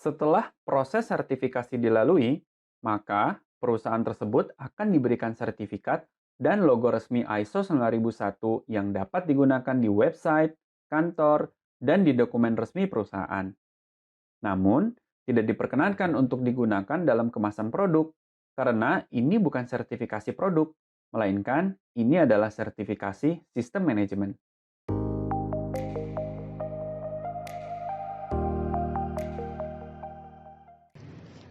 Setelah proses sertifikasi dilalui, maka perusahaan tersebut akan diberikan sertifikat dan logo resmi ISO 9001 yang dapat digunakan di website, kantor, dan di dokumen resmi perusahaan. Namun, tidak diperkenankan untuk digunakan dalam kemasan produk, karena ini bukan sertifikasi produk, melainkan ini adalah sertifikasi sistem manajemen.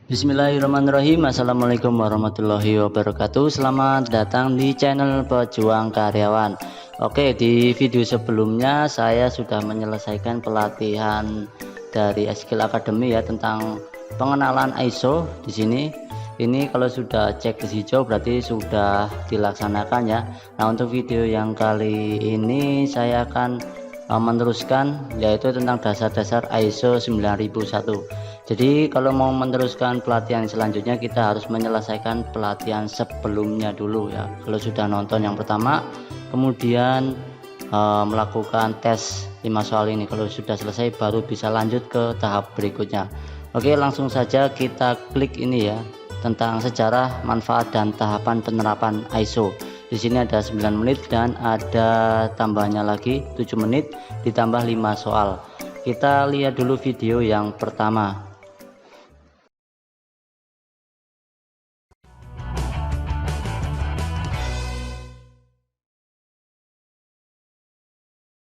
Bismillahirrahmanirrahim. Assalamualaikum warahmatullahi wabarakatuh. Selamat datang di channel Pejuang Karyawan. Oke, di video sebelumnya saya sudah menyelesaikan pelatihan dari Skill Academy ya tentang pengenalan ISO. Di sini ini kalau sudah cek di hijau berarti sudah dilaksanakan ya. Nah, untuk video yang kali ini saya akan meneruskan yaitu tentang dasar-dasar ISO 9001. Jadi kalau mau meneruskan pelatihan selanjutnya kita harus menyelesaikan pelatihan sebelumnya dulu ya. Kalau sudah nonton yang pertama kemudian melakukan tes 5 soal ini, kalau sudah selesai baru bisa lanjut ke tahap berikutnya. Oke, langsung saja kita klik ini ya, tentang sejarah, manfaat dan tahapan penerapan ISO. Di sini ada 9 menit dan ada tambahnya lagi 7 menit ditambah 5 soal. Kita lihat dulu video yang pertama.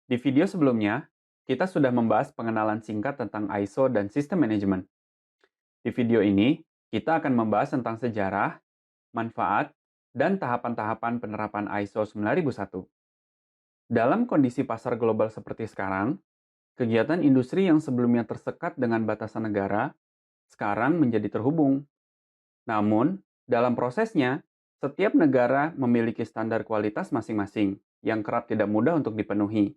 Di video sebelumnya, kita sudah membahas pengenalan singkat tentang ISO dan sistem manajemen. Di video ini, kita akan membahas tentang sejarah, manfaat, dan tahapan-tahapan penerapan ISO 9001. Dalam kondisi pasar global seperti sekarang, kegiatan industri yang sebelumnya tersekat dengan batasan negara, sekarang menjadi terhubung. Namun, dalam prosesnya, setiap negara memiliki standar kualitas masing-masing yang kerap tidak mudah untuk dipenuhi.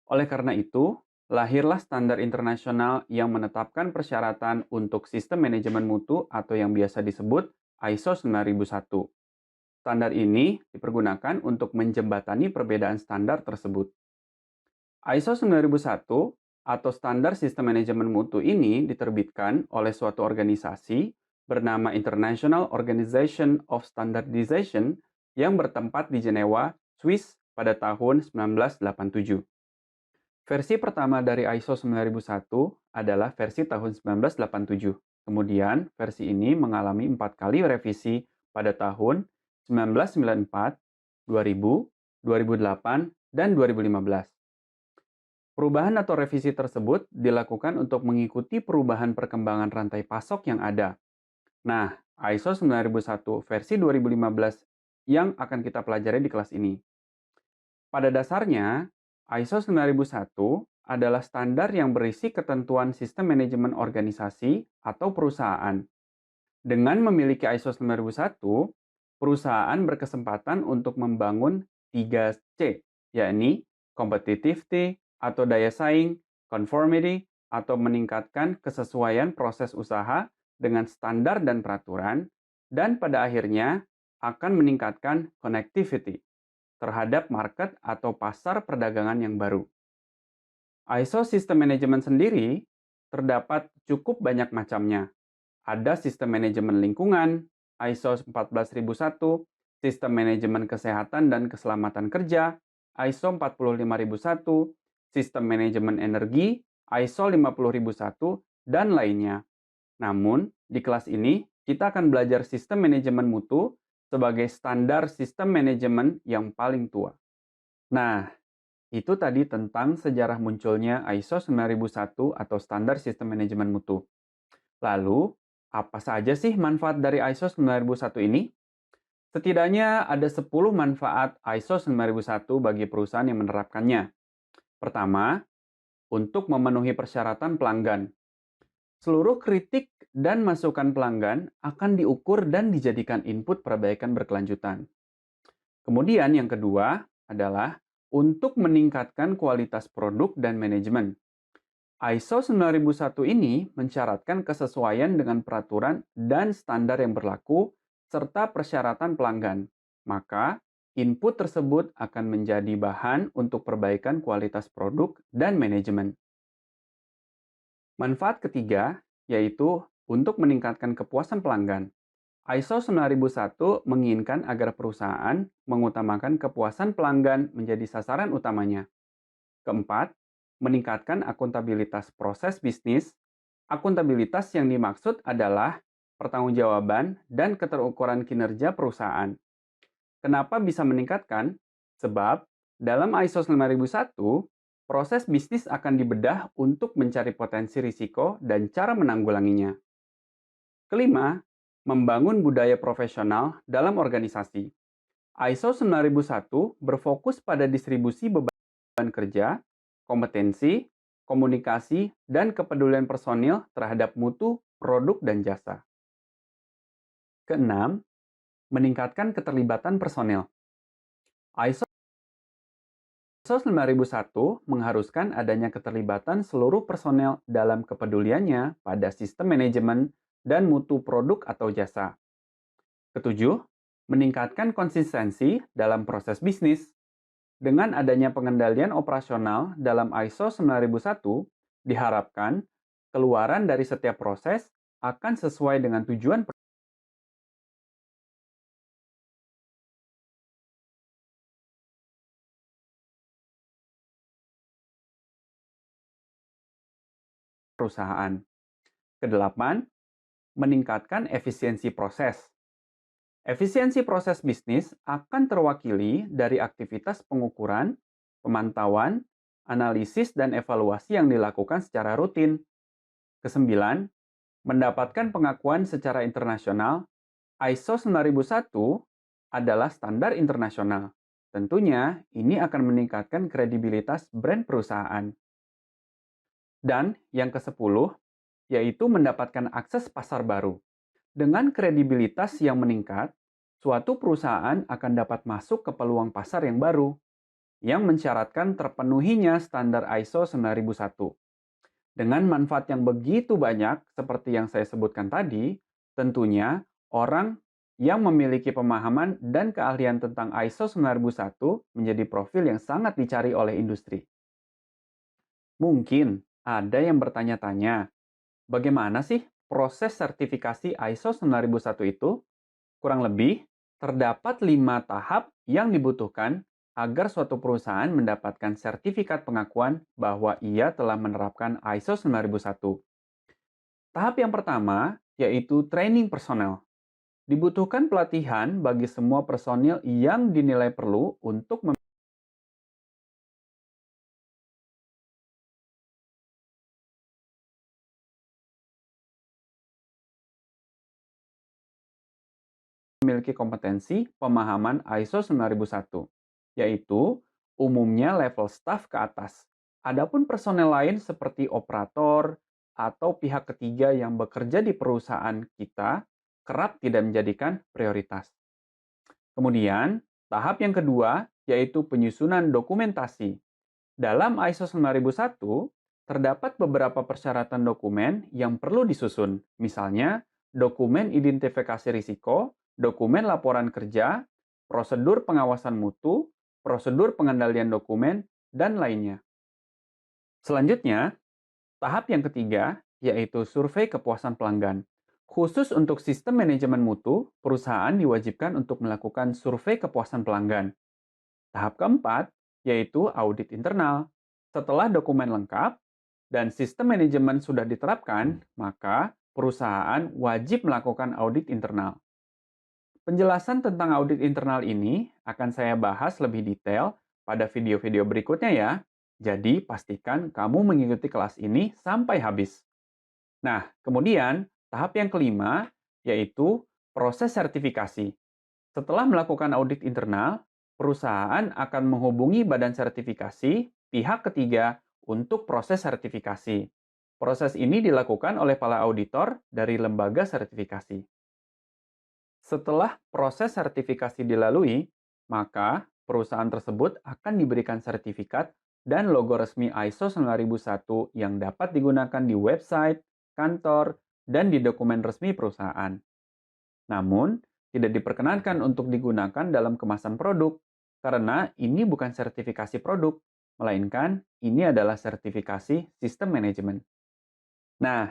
Oleh karena itu, lahirlah standar internasional yang menetapkan persyaratan untuk sistem manajemen mutu atau yang biasa disebut ISO 9001. Standar ini dipergunakan untuk menjembatani perbedaan standar tersebut. ISO 9001 atau Standar Sistem Manajemen Mutu ini diterbitkan oleh suatu organisasi bernama International Organization of Standardization yang bertempat di Jenewa, Swiss pada tahun 1987. Versi pertama dari ISO 9001 adalah versi tahun 1987. Kemudian, versi ini mengalami 4 kali revisi pada tahun 1994, 2000, 2008, dan 2015. Perubahan atau revisi tersebut dilakukan untuk mengikuti perubahan perkembangan rantai pasok yang ada. Nah, ISO 9001 versi 2015 yang akan kita pelajari di kelas ini. Pada dasarnya, ISO 9001 adalah standar yang berisi ketentuan sistem manajemen organisasi atau perusahaan. Dengan memiliki ISO 9001, perusahaan berkesempatan untuk membangun 3C, yakni competitivity atau daya saing, conformity atau meningkatkan kesesuaian proses usaha dengan standar dan peraturan, dan pada akhirnya akan meningkatkan connectivity terhadap market atau pasar perdagangan yang baru. ISO sistem manajemen sendiri terdapat cukup banyak macamnya. Ada sistem manajemen lingkungan, ISO 14001, sistem manajemen kesehatan dan keselamatan kerja, ISO 45001, sistem manajemen energi, ISO 50001, dan lainnya. Namun, di kelas ini kita akan belajar sistem manajemen mutu sebagai standar sistem manajemen yang paling tua. Nah, itu tadi tentang sejarah munculnya ISO 9001 atau Standar Sistem Manajemen Mutu. Lalu, apa saja sih manfaat dari ISO 9001 ini? Setidaknya ada 10 manfaat ISO 9001 bagi perusahaan yang menerapkannya. Pertama, untuk memenuhi persyaratan pelanggan. Seluruh kritik dan masukan pelanggan akan diukur dan dijadikan input perbaikan berkelanjutan. Kemudian yang kedua adalah untuk meningkatkan kualitas produk dan manajemen. ISO 9001 ini mensyaratkan kesesuaian dengan peraturan dan standar yang berlaku serta persyaratan pelanggan. Maka, input tersebut akan menjadi bahan untuk perbaikan kualitas produk dan manajemen. Manfaat ketiga yaitu untuk meningkatkan kepuasan pelanggan. ISO 9001 menginginkan agar perusahaan mengutamakan kepuasan pelanggan menjadi sasaran utamanya. Keempat, meningkatkan akuntabilitas proses bisnis. Akuntabilitas yang dimaksud adalah pertanggungjawaban dan keterukuran kinerja perusahaan. Kenapa bisa meningkatkan? Sebab dalam ISO 9001, proses bisnis akan dibedah untuk mencari potensi risiko dan cara menanggulanginya. Kelima, membangun budaya profesional dalam organisasi. ISO 9001 berfokus pada distribusi beban kerja, kompetensi, komunikasi, dan kepedulian personil terhadap mutu, produk, dan jasa. Keenam, meningkatkan keterlibatan personil. ISO 9001 mengharuskan adanya keterlibatan seluruh personel dalam kepeduliannya pada sistem manajemen dan mutu produk atau jasa. Ketujuh, meningkatkan konsistensi dalam proses bisnis. Dengan adanya pengendalian operasional dalam ISO 9001, diharapkan keluaran dari setiap proses akan sesuai dengan tujuan perusahaan. Kedelapan, meningkatkan efisiensi proses. Efisiensi proses bisnis akan terwakili dari aktivitas pengukuran, pemantauan, analisis, dan evaluasi yang dilakukan secara rutin. Kesembilan, mendapatkan pengakuan secara internasional. ISO 9001 adalah standar internasional. Tentunya, ini akan meningkatkan kredibilitas brand perusahaan. Dan yang ke-10, yaitu mendapatkan akses pasar baru. Dengan kredibilitas yang meningkat, suatu perusahaan akan dapat masuk ke peluang pasar yang baru, yang mensyaratkan terpenuhinya standar ISO 9001. Dengan manfaat yang begitu banyak, seperti yang saya sebutkan tadi, tentunya orang yang memiliki pemahaman dan keahlian tentang ISO 9001 menjadi profil yang sangat dicari oleh industri. Mungkin ada yang bertanya-tanya, bagaimana sih proses sertifikasi ISO 9001 itu? Kurang lebih, terdapat 5 tahap yang dibutuhkan agar suatu perusahaan mendapatkan sertifikat pengakuan bahwa ia telah menerapkan ISO 9001. Tahap yang pertama yaitu training personel. Dibutuhkan pelatihan bagi semua personil yang dinilai perlu untuk memiliki kompetensi pemahaman ISO 9001, yaitu umumnya level staf ke atas. Adapun personel lain seperti operator atau pihak ketiga yang bekerja di perusahaan kita kerap tidak menjadikan prioritas. Kemudian, tahap yang kedua yaitu penyusunan dokumentasi. Dalam ISO 9001, terdapat beberapa persyaratan dokumen yang perlu disusun, misalnya dokumen identifikasi risiko, dokumen laporan kerja, prosedur pengawasan mutu, prosedur pengendalian dokumen, dan lainnya. Selanjutnya, tahap yang ketiga yaitu survei kepuasan pelanggan. Khusus untuk sistem manajemen mutu, perusahaan diwajibkan untuk melakukan survei kepuasan pelanggan. Tahap keempat yaitu audit internal. Setelah dokumen lengkap dan sistem manajemen sudah diterapkan, maka perusahaan wajib melakukan audit internal. Penjelasan tentang audit internal ini akan saya bahas lebih detail pada video-video berikutnya ya. Jadi pastikan kamu mengikuti kelas ini sampai habis. Nah, kemudian tahap yang kelima yaitu proses sertifikasi. Setelah melakukan audit internal, perusahaan akan menghubungi badan sertifikasi pihak ketiga untuk proses sertifikasi. Proses ini dilakukan oleh para auditor dari lembaga sertifikasi. Setelah proses sertifikasi dilalui, maka perusahaan tersebut akan diberikan sertifikat dan logo resmi ISO 9001 yang dapat digunakan di website, kantor, dan di dokumen resmi perusahaan. Namun, tidak diperkenankan untuk digunakan dalam kemasan produk, karena ini bukan sertifikasi produk, melainkan ini adalah sertifikasi sistem manajemen. Nah,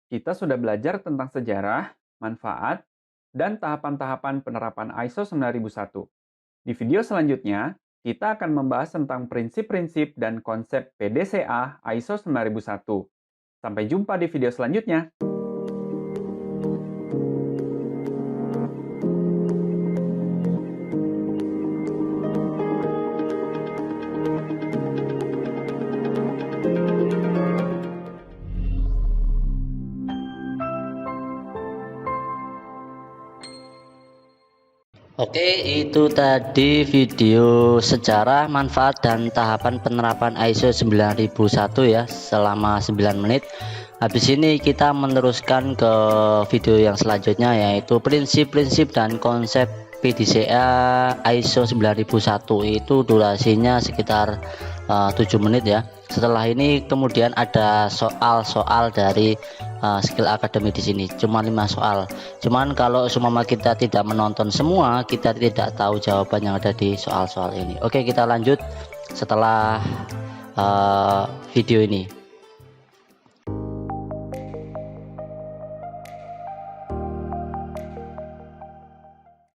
kita sudah belajar tentang sejarah, manfaat, dan tahapan-tahapan penerapan ISO 9001. Di video selanjutnya, kita akan membahas tentang prinsip-prinsip dan konsep PDCA ISO 9001. Sampai jumpa di video selanjutnya. Oke, itu tadi video sejarah, manfaat, dan tahapan penerapan ISO 9001 ya, selama 9 menit. Habis ini kita meneruskan ke video yang selanjutnya, yaitu prinsip-prinsip dan konsep PDCA ISO 9001. Itu durasinya sekitar 7 menit ya. Setelah ini kemudian ada soal-soal dari skill academy di sini, cuma 5 soal. Cuman kalau semua kita tidak menonton semua, kita tidak tahu jawaban yang ada di soal-soal ini. Oke, kita lanjut setelah video ini.